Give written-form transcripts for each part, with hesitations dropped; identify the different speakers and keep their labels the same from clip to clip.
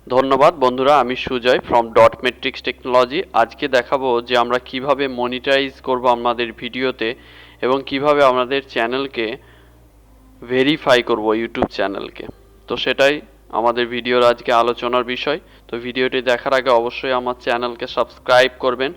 Speaker 1: ধন্যবাদ বন্ধুরা, আমি Sujoy from Dot Matrix Technology. আজকে দেখাবো যে আমরা কিভাবে মনিটাইজ করব আমাদের ভিডিওতে এবং কিভাবে আমাদের চ্যানেলকে ভেরিফাই করব ইউটিউব চ্যানেলকে। তো সেটাই আমাদের ভিডিওর আজকে আলোচনার বিষয়। তো ভিডিওটি দেখার আগে অবশ্যই আমার চ্যানেলকে সাবস্ক্রাইব করবেন,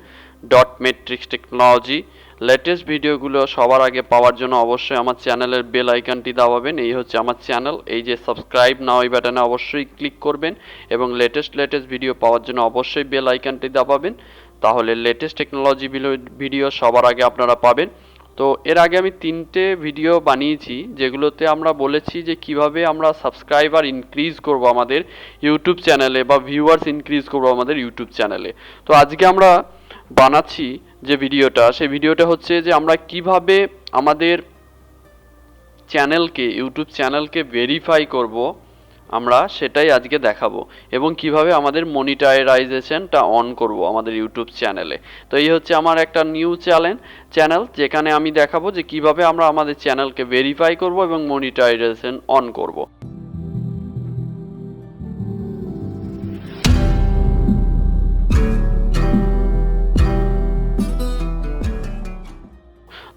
Speaker 1: ডট মেট্রিক্স টেকনোলজি। লেটেস্ট ভিডিওগুলো সবার আগে পাওয়ার জন্য অবশ্যই আমার চ্যানেলের বেল আইকনটি দাবাবেন। এই হচ্ছে আমার চ্যানেল। এই যে সাবস্ক্রাইব নাও এই বাটনে অবশ্যই ক্লিক করবেন এবং লেটেস্ট ভিডিও পাওয়ার জন্য অবশ্যই বেল আইকনটি দাবাবেন। তাহলে লেটেস্ট টেকনোলজি ভিডিও সবার আগে আপনারা পাবেন। তো এর আগে আমি 3টে ভিডিও বানিয়েছি যেগুলোতে আমরা বলেছি যে কিভাবে আমরা সাবস্ক্রাইবার ইনক্রিজ করব আমাদের ইউটিউব চ্যানেলে বা ভিউয়ার্স ইনক্রিজ করব আমাদের ইউটিউব চ্যানেলে। তো আজকে আমরা বানাচ্ছি যে ভিডিওটা, সেই ভিডিওটা হচ্ছে যে আমরা কিভাবে আমাদের ইউটিউব চ্যানেলকে ভেরিফাই করব, আমরা সেটাই আজকে দেখাবো এবং কিভাবে আমাদের মনিটাইজেশনটা অন করব আমাদের ইউটিউব চ্যানেলে। তো এই হচ্ছে আমার একটা নিউ চ্যানেল যেখানে আমি দেখাবো যে কিভাবে আমরা আমাদের চ্যানেলকে ভেরিফাই করব এবং মনিটাইজেশন অন করব।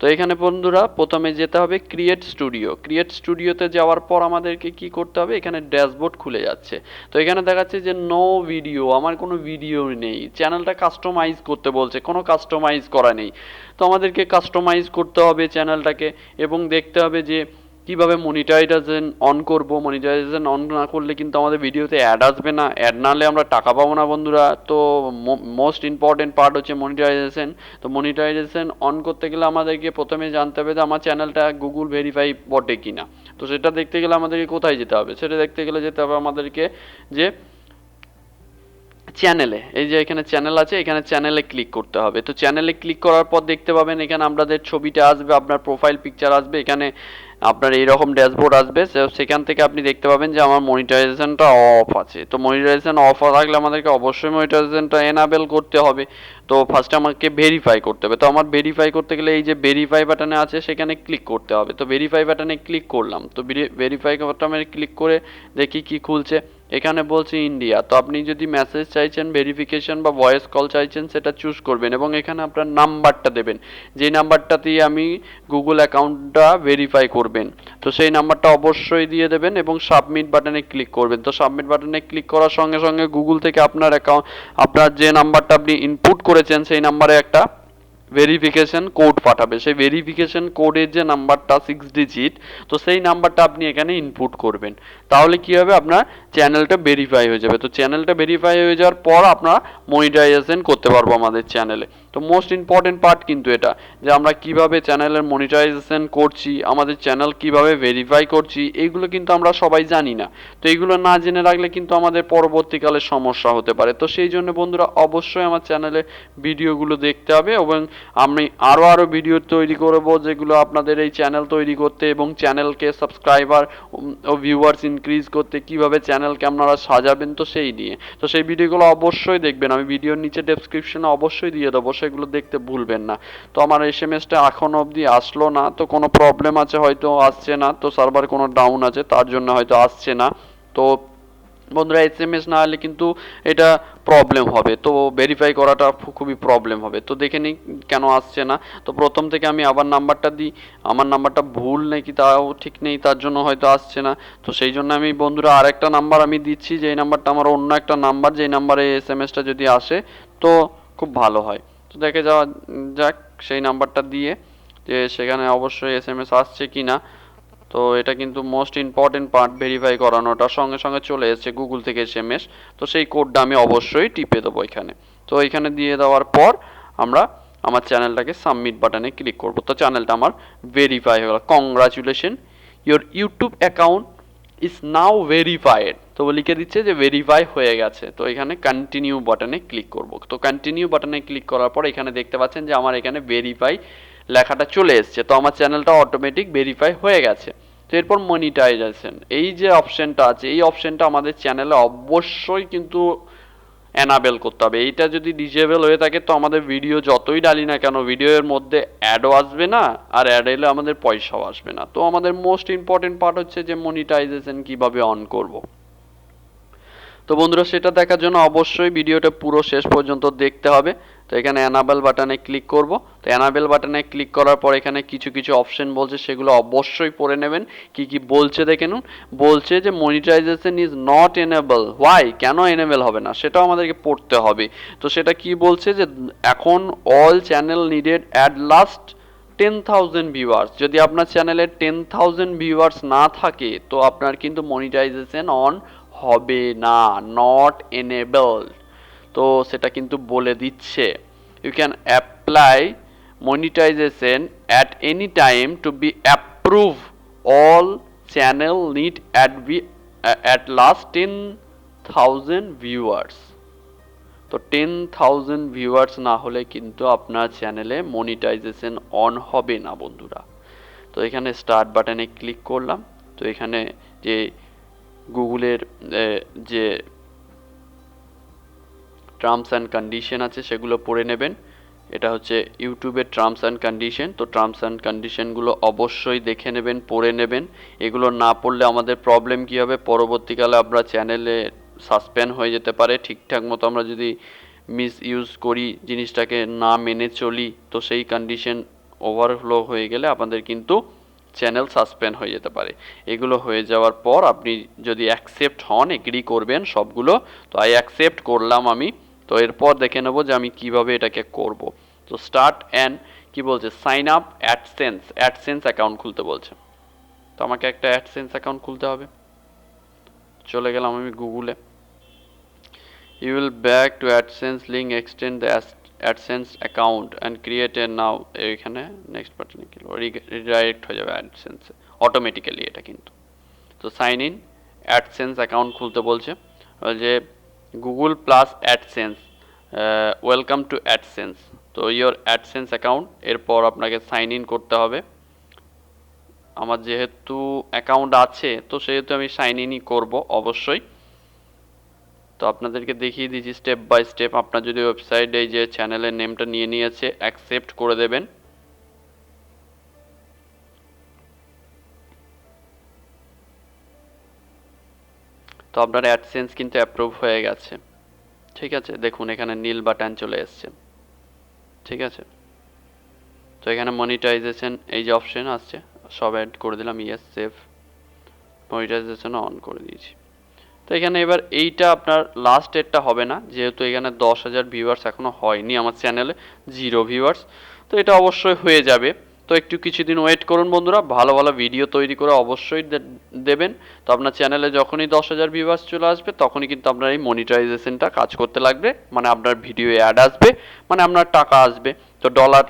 Speaker 1: তো এখানে বন্ধুরা প্রথমে যেতে হবে ক্রিয়েট স্টুডিওতে যাওয়ার পর আমাদেরকে কি করতে হবে, এখানে ড্যাশবোর্ড খুলে যাচ্ছে। তো এখানে দেখাচ্ছে যে নো ভিডিও, আমার কোনো ভিডিও নেই, চ্যানেলটা কাস্টমাইজ করতে বলছে, কোনো কাস্টমাইজ করা নেই। তো আমাদেরকে কাস্টমাইজ করতে হবে চ্যানেলটাকে এবং দেখতে হবে যে কিভাবে মনিটাইজেশন অন করব। মনিটাইজেশন অন না করলে কিন্তু আমাদের ভিডিওতে অ্যাড আসবে না, অ্যাড না হলে আমরা টাকা পাবো না বন্ধুরা। তো মোস্ট ইম্পর্টেন্ট পার্ট হচ্ছে মনিটাইজেশন। তো মনিটাইজেশন অন করতে গেলে আমাদেরকে প্রথমে জানতে হবে যে আমার চ্যানেলটা গুগল ভেরিফাই বটে কিনা। তো সেটা দেখতে গেলে আমাদেরকে কোথায় যেতে হবে, সেটা দেখতে গেলে যেতে হবে আমাদেরকে যে চ্যানেলে। এই যে এখানে চ্যানেল আছে, এখানে চ্যানেলে ক্লিক করতে হবে। তো চ্যানেলে ক্লিক করার পর দেখতে পাবেন এখানে আপনাদের ছবিটা আসবে, আপনার প্রোফাইল পিকচার আসবে, এখানে আপনার এইরকম ড্যাশবোর্ড আসবে। সেখান থেকে আপনি দেখতে পাবেন যে আমার মনিটাইজেশনটা অফ আছে। তো মনিটাইজেশন অফ থাকলে আমাদেরকে অবশ্যই মনিটাইজেশনটা এনাবেল করতে হবে। তো ফার্স্টে আমাকে ভেরিফাই করতে হবে। তো আমার ভেরিফাই করতে গেলে এই যে ভেরিফাই বাটনে আছে সেখানে ক্লিক করতে হবে। তো ভেরিফাই বাটনে ক্লিক করলাম। তো ভেরিফাই বাটনে ক্লিক করে দেখি কি খুলছে। এখানে বলছে ইন্ডিয়া। তো আপনি যদি মেসেজ চাইছেন, ভেরিফিকেশন বা ভয়েস কল চাইছেন, সেটা চুজ করবেন এবং এখানে আপনার নাম্বারটা দেবেন, যে নাম্বারটা দিয়ে আমি গুগল অ্যাকাউন্টটা ভেরিফাই করবেন। তো সেই নাম্বারটা অবশ্যই দিয়ে দেবেন এবং সাবমিট বাটনে ক্লিক করবেন। তো সাবমিট বাটনে ক্লিক করার সঙ্গে সঙ্গে গুগল থেকে আপনার যে নাম্বারটা আপনি ইনপুট করেছেন সেই নাম্বারে একটা ভেরিফিকেশন কোড পাঠাবে। সেই ভেরিফিকেশন কোডের যে নাম্বারটা 6 ডিজিট, তো সেই নাম্বারটা আপনি এখানে ইনপুট করবেন। তাহলে কি হবে, আপনার চ্যানেলটা ভেরিফাই হয়ে যাবে। তো চ্যানেলটা ভেরিফাই হয়ে যাওয়ার পর আমরা মনিটাইজেশন করতে পারবো আমাদের চ্যানেলে। তো মোস্ট ইম্পর্টেন্ট পার্ট কিন্তু এটা, যে আমরা কিভাবে চ্যানেলের মনিটাইজেশন করছি, আমাদের চ্যানেল কিভাবে ভেরিফাই করছি, এইগুলো কিন্তু আমরা সবাই জানি না। তো এইগুলো না জেনে রাখলে কিন্তু আমাদের পরবর্তীকালে সমস্যা হতে পারে। তো সেই জন্য বন্ধুরা অবশ্যই আমার চ্যানেলে ভিডিওগুলো দেখতে হবে এবং আমি আরও ভিডিও তৈরি করব যেগুলো আপনাদের এই চ্যানেল তৈরি করতে এবং চ্যানেলকে সাবস্ক্রাইবার ও ভিউয়ার্স ইনক্রিজ করতে কিভাবে চ্যানেলকে আপনারা সাজাবেন, তো সেই নিয়ে। তো সেই ভিডিওগুলো অবশ্যই দেখবেন, আমি ভিডিওর নিচে ডেসক্রিপশনে অবশ্যই দিয়ে দেবো, সেগুলো দেখতে ভুলবেন না। তো আমার এসএমএসটা এখনও অবধি আসলো না, তো কোনো প্রবলেম আছে, হয়তো আসছে না। তো সার্ভার কোনো ডাউন আছে, তার জন্য হয়তো আসছে না। তো বন্ধুরা এসএমএস না হলে কিন্তু এটা প্রবলেম হবে, তো ভেরিফাই করাটা খুবই প্রবলেম হবে। তো দেখে নিই কেন আসছে না। তো প্রথম থেকে আমি আবার নাম্বারটা দিই, আমার নাম্বারটা ভুল নাকি তাও ঠিক নেই, তার জন্য হয়তো আসছে না। তো সেই জন্য আমি বন্ধুরা আরেকটা নাম্বার আমি দিচ্ছি, যেই নাম্বারটা আমার অন্য একটা নাম্বার, যেই নাম্বারে এসএমএসটা যদি আসে তো খুব ভালো হয়। তো দেখে যাওয়া যাক সেই নাম্বারটা দিয়ে যে সেখানে অবশ্যই এসএমএস আসছে কি না। তো এটা কিন্তু মোস্ট ইম্পর্টেন্ট পার্ট, ভেরিফাই করানোটা। সঙ্গে সঙ্গে চলে এসেছে গুগল থেকে এসএমএস। তো সেই কোডটা আমি অবশ্যই টিপে দেবো এখানে। তো এখানে দিয়ে দেওয়ার পর আমরা আমার চ্যানেলটাকে সাবমিট বাটনে ক্লিক করব। তো চ্যানেলটা আমার ভেরিফাই হয়ে গেল। Congratulation, your YouTube account is now verified. তো লিখে দিচ্ছে যে ভেরিফাই হয়ে গেছে। তো এখানে কন্টিনিউ বাটনে ক্লিক করব। তো কন্টিনিউ বাটনে ক্লিক করার পর এখানে দেখতে পাচ্ছেন যে আমার এখানে ভেরিফাই লেখাটা চলে এসছে। তো আমার চ্যানেলটা অটোমেটিক ভেরিফাই হয়ে গেছে। তো এরপর মনিটাইজেশন, এই যে অপশনটা আছে, এই অপশনটা আমাদের চ্যানেলে অবশ্যই কিন্তু এনাবেল করতে হবে। এইটা যদি ডিসেবল হয়ে থাকে তো আমাদের ভিডিও যতই ডালি না কেন, ভিডিওর মধ্যে অ্যাডও আসবে না, আর অ্যাড এলে আমাদের পয়সাও আসবে না। তো আমাদের মোস্ট ইম্পর্টেন্ট পার্ট হচ্ছে যে মনিটাইজেশন কিভাবে অন করব। তো বন্ধুরা সেটা দেখার জন্য অবশ্যই ভিডিওটা পুরো শেষ পর্যন্ত দেখতে হবে। তো এখানে এনাবেল বাটনে ক্লিক করব। তো এনাবেল বাটনে ক্লিক করার পর এখানে কিছু কিছু অপশন বলছে, সেগুলো অবশ্যই পড়ে নেবেন। কি কি বলছে দেখে নিন। বলছে যে monetisation is not enable. Why, কেন এনেবল হবে না সেটাও আমাদেরকে পড়তে হবে। তো সেটা কি বলছে যে এখন all channel needed at last 10,000 viewers. যদি আপনার চ্যানেলে 10,000 ভিউয়ার্স না থাকে তো আপনার কিন্তু মনিটাইজেশন অন হবে না, নট এনেবল। তো সেটা কিন্তু বলে দিচ্ছে। You can apply monetisation at any time to be approve all channel need at last 10,000 viewers. তো 10,000 ভিউয়ার্স না হলে কিন্তু আপনার চ্যানেলে মনিটাইজেশন অন হবে না বন্ধুরা। তো এখানে স্টার্ট বাটনে ক্লিক করলাম। তো এখানে যে গুগলের যে টার্মস অ্যান্ড কন্ডিশন আছে সেগুলো পড়ে নেবেন। এটা হচ্ছে ইউটিউবের টার্মস অ্যান্ড কন্ডিশন। তো টার্মস অ্যান্ড কন্ডিশনগুলো অবশ্যই দেখে নেবেন, পড়ে নেবেন। এগুলো না পড়লে আমাদের প্রবলেম কী হবে, পরবর্তীকালে আমরা চ্যানেলে সাসপেন্ড হয়ে যেতে পারে। ঠিকঠাক মতো আমরা যদি মিস ইউজ করি, জিনিসটাকে না মেনে চলি, তো সেই কন্ডিশন ওভারফ্লো হয়ে গেলে আমাদের কিন্তু চ্যানেল সাসপেন্ড হয়ে যেতে পারে। এগুলো হয়ে যাওয়ার পর আপনি যদি অ্যাকসেপ্ট হন, এগ্রি করবেন সবগুলো। তো অ্যাকসেপ্ট করলাম আমি। তো এরপর দেখে নেব যে আমি কিভাবে এটাকে করব। তো স্টার্ট অ্যান্ড কি বলছে, সাইন আপ অ্যাডসেন্স অ্যাকাউন্ট খুলতে বলছে। তো আমাকে একটা অ্যাডসেন্স অ্যাকাউন্ট খুলতে হবে। চলে গেলাম আমি গুগলে। You will back to AdSense link, extend the AdSense account and create a now। এখানে নেক্সট বাটনে ক্লিক করব, রিডাইরেক্ট হয়ে যাবে AdSense অটোমেটিক্যালি এটা কিন্তু। তো সাইন ইন অ্যাডসেন্স অ্যাকাউন্ট খুলতে বলছে যে Google plus AdSense, welcome to AdSense. তো ইয়োর অ্যাডসেন্স অ্যাকাউন্ট, এরপর আপনাকে সাইন ইন করতে হবে। আমার যেহেতু অ্যাকাউন্ট আছে তো সেহেতু আমি সাইন ইনই করব অবশ্যই। তো আপনাদেরকে দেখিয়ে দিচ্ছি স্টেপ বাই স্টেপ। আপনার যদি ওয়েবসাইটে এই যে চ্যানেলের নেমটা নিয়ে নিয়েছে, অ্যাকসেপ্ট করে দেবেন। তো আপনার অ্যাডসেন্স কিন্তু অ্যাপ্রুভ হয়ে গেছে। ঠিক আছে, দেখুন এখানে নীল বাটন চলে এসছে। ঠিক আছে, তো এখানে মনিটাইজেশন এই যে অপশন আসছে সব অ্যাড করে দিলাম, ইয়েস সেভ, মনিটাইজেশন অন করে দিয়েছি। তো এখানে এবার এইটা আপনার লাস্ট ডেটটা হবে না, যেহেতু এখানে 10,000 ভিউয়ার্স এখনো হয়নি আমার চ্যানেলে, 0 ভিউয়ার্স। তো এটা অবশ্যই হয়ে যাবে। তো একটু কিছুদিন ওয়েট করুন বন্ধুরা, ভালো ভালো ভিডিও তৈরি করে অবশ্যই দেবেন। তো আপনার চ্যানেলে যখনই 10,000 ভিউয়ার্স চলে আসবে তখনই কিন্তু আপনার এই মনিটাইজেশনটা কাজ করতে লাগবে, মানে আপনার ভিডিও অ্যাড আসবে, মানে আপনার টাকা আসবে, তো ডলার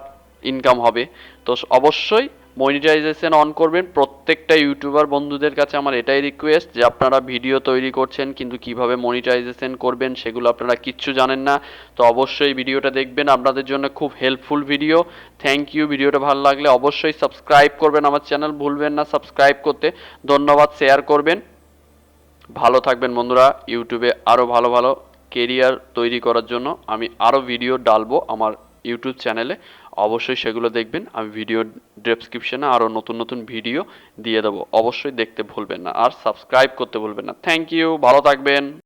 Speaker 1: ইনকাম হবে। তো অবশ্যই মনিটাইজেশন অন করবেন। প্রত্যেকটা ইউটিউবার বন্ধুদের কাছে আমার এটাই রিকোয়েস্ট যে আপনারা ভিডিও তৈরি করছেন কিন্তু কিভাবে মনিটাইজেশন করবেন সেগুলো আপনারা কিচ্ছু জানেন না। তো অবশ্যই ভিডিওটা দেখবেন, আপনাদের জন্য খুব হেল্পফুল ভিডিও। Thank you. ভিডিওটা ভালো লাগলে অবশ্যই সাবস্ক্রাইব করবেন আমার চ্যানেল, ভুলবেন না সাবস্ক্রাইব করতে। ধন্যবাদ, শেয়ার করবেন। ভালো থাকবেন বন্ধুরা। ইউটিউবে আরও ভালো ভালো কেরিয়ার তৈরি করার জন্য আমি আরও ভিডিও ডালবো আমার ইউটিউব চ্যানেলে, অবশ্যই সেগুলো দেখবেন। আমি ভিডিও ডেসক্রিপশনে আরও নতুন নতুন ভিডিও দিয়ে দেবো, অবশ্যই দেখতে ভুলবেন না আর সাবস্ক্রাইব করতে ভুলবেন না। থ্যাংক ইউ, ভালো থাকবেন।